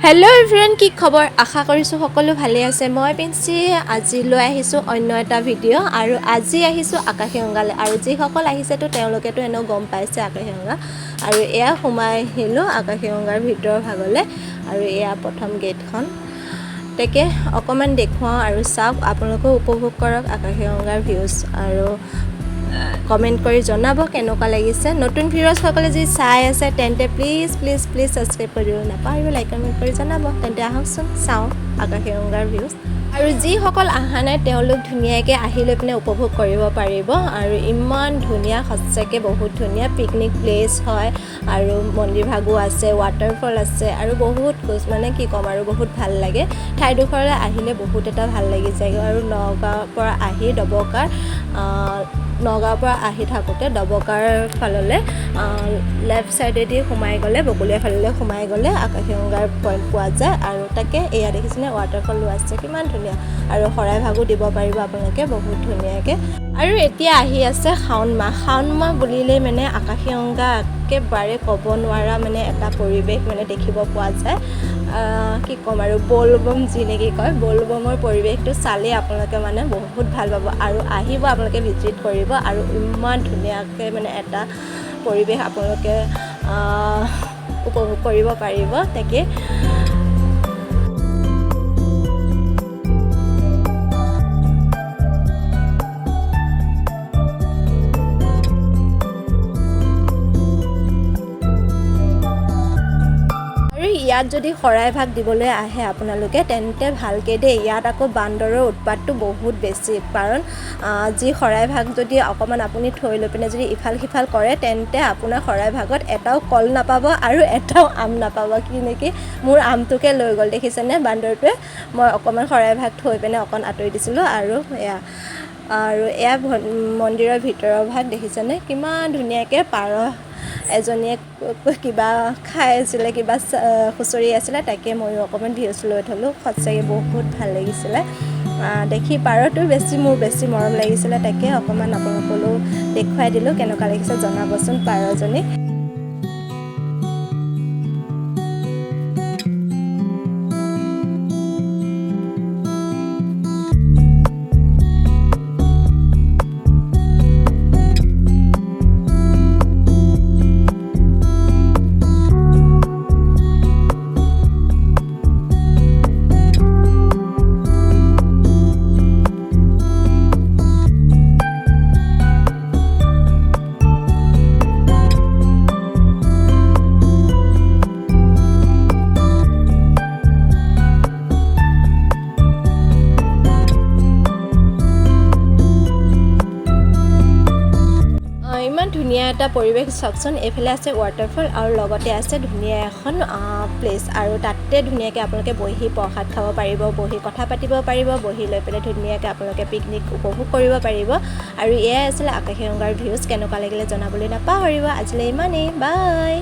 Hello' everyone, কি খবৰ? আশা কৰিছোঁ সকলো ভালে আছে। মই পিঞ্চি আজি লৈ আহিছোঁ অন্য এটা ভিডিঅ' আৰু আজি আহিছোঁ আকাশীগংগালৈ। আৰু যিসকল আহিছেতো তেওঁলোকেতো এনেও গম পাইছে আকাশীগংগা। আৰু এয়া সোমাই আহিলোঁ আকাশীগংগাৰ ভিতৰৰ ভাগলৈ। আৰু এয়া প্ৰথম গেটখন। তাকে অকণমান দেখুৱাওঁ আৰু চাওক, আপোনালোকেও উপভোগ কৰক আকাশীগংগাৰ ভিউজ আৰু কমেণ্ট কৰি জনাব কেনেকুৱা লাগিছে। নতুন ভিউৱাৰ্ছসকলে যি চাই আছে তেন্তে প্লিজ প্লিজ প্লিজ ছাবস্ক্ৰাইব কৰিব নাপাহৰিব, লাইক কমেণ্ট কৰি জনাব। তেন্তে আহকচোন চাওঁ আকাশীগংগাৰ ভিউজ। আৰু যিসকল অহা নাই তেওঁলোক ধুনীয়াকৈ আহি লৈ পিনে উপভোগ কৰিব পাৰিব। আৰু ইমান ধুনীয়া, সঁচাকৈ বহুত ধুনীয়া পিকনিক প্লেচ হয়। আৰু মন্দিৰ ভাগো আছে, ৱাটাৰফল আছে আৰু বহুত মানে কি ক'ম আৰু বহুত ভাল লাগে। ঠাইডোখৰলৈ আহিলে বহুত এটা ভাল লাগি যায়। আৰু নগাঁৱৰ পৰা আহি নগাঁৱৰ পৰা আহি থাকোঁতে ডবকাৰ ফাললৈ লেফ্ট ছাইডেদি সোমাই গ'লে, বকলীয়া ফাললৈ সোমাই গ'লে আকাশীগংগাৰ পইণ্ট পোৱা যায়। আৰু তাকে এয়া দেখিছেনে, ৱাটাৰফলো আছে, কিমান ধুনীয়া। আৰু শৰাইভাগো দিব পাৰিব আপোনালোকে বহুত ধুনীয়াকৈ। আৰু এতিয়া আহি আছে শাওণ মাহ। শাওণ মাহ বুলিলেই মানে আকাশীগংগা একেবাৰে ক'ব নোৱাৰা মানে এটা পৰিৱেশ মানে দেখিব পোৱা যায়। কি ক'ম আৰু, ব'লবম যি নেকি কয়, ব'লবমৰ পৰিৱেশটো চালেই আপোনালোকে মানে বহুত ভাল পাব। আৰু আহিব আপোনালোকে ভিজিট কৰিব। আৰু ইমান ধুনীয়াকৈ মানে এটা পৰিৱেশ আপোনালোকে উপভোগ কৰিব পাৰিব। তাকে ইয়াত যদি শৰাইভাগ দিবলৈ আহে আপোনালোকে তেন্তে ভালকৈ দেই। ইয়াত আকৌ বান্দৰৰ উৎপাতটো বহুত বেছি, কাৰণ যি শৰাইভাগ যদি অকণমান আপুনি থৈ লৈ পিনে যদি ইফাল সিফাল কৰে তেন্তে আপোনাৰ শৰাইভাগত এটাও কল নাপাব আৰু এটাও আম নাপাব। কি নেকি, মোৰ আমটোকে লৈ গ'ল দেখিছেনে বান্দৰটোৱে। মই অকণমান শৰাইভাগ থৈ পিনে অকণ আঁতৰি দিছিলোঁ। আৰু এয়া মন্দিৰৰ ভিতৰৰ ভাগ দেখিছেনে, কিমান ধুনীয়াকৈ পাৰ এজনীয়ে কিবা খাই আছিলে, কিবা খুচৰি আছিলে, তাকে ময়ো অকণমান ভিউজ লৈ থ'লোঁ। সঁচাকৈ বহুত ভাল লাগিছিলে দেখি। পাৰটো মোৰ বেছি মৰম লাগিছিলে, তাকে অকণমান আপোনালোকলৈও দেখুৱাই দিলোঁ। কেনেকুৱা লাগিছে জনাবচোন পাৰজনী। ইমান ধুনীয়া এটা পৰিৱেশ চাওকচোন। এইফালে আছে ৱাটাৰফল আৰু লগতে আছে ধুনীয়া এখন প্লেচ। আৰু তাতে ধুনীয়াকৈ আপোনালোকে বহি প্ৰসাদ খাব পাৰিব, বহি কথা পাতিব পাৰিব, বহি লৈ পেলাই ধুনীয়াকৈ আপোনালোকে পিকনিক উপভোগ কৰিব পাৰিব। আৰু এয়াই আছিলে আকাশীগংগাৰ ভিউজ। কেনেকুৱা লাগিলে জনাবলৈ নাপাহৰিব। আজিলৈ ইমানেই, বাই।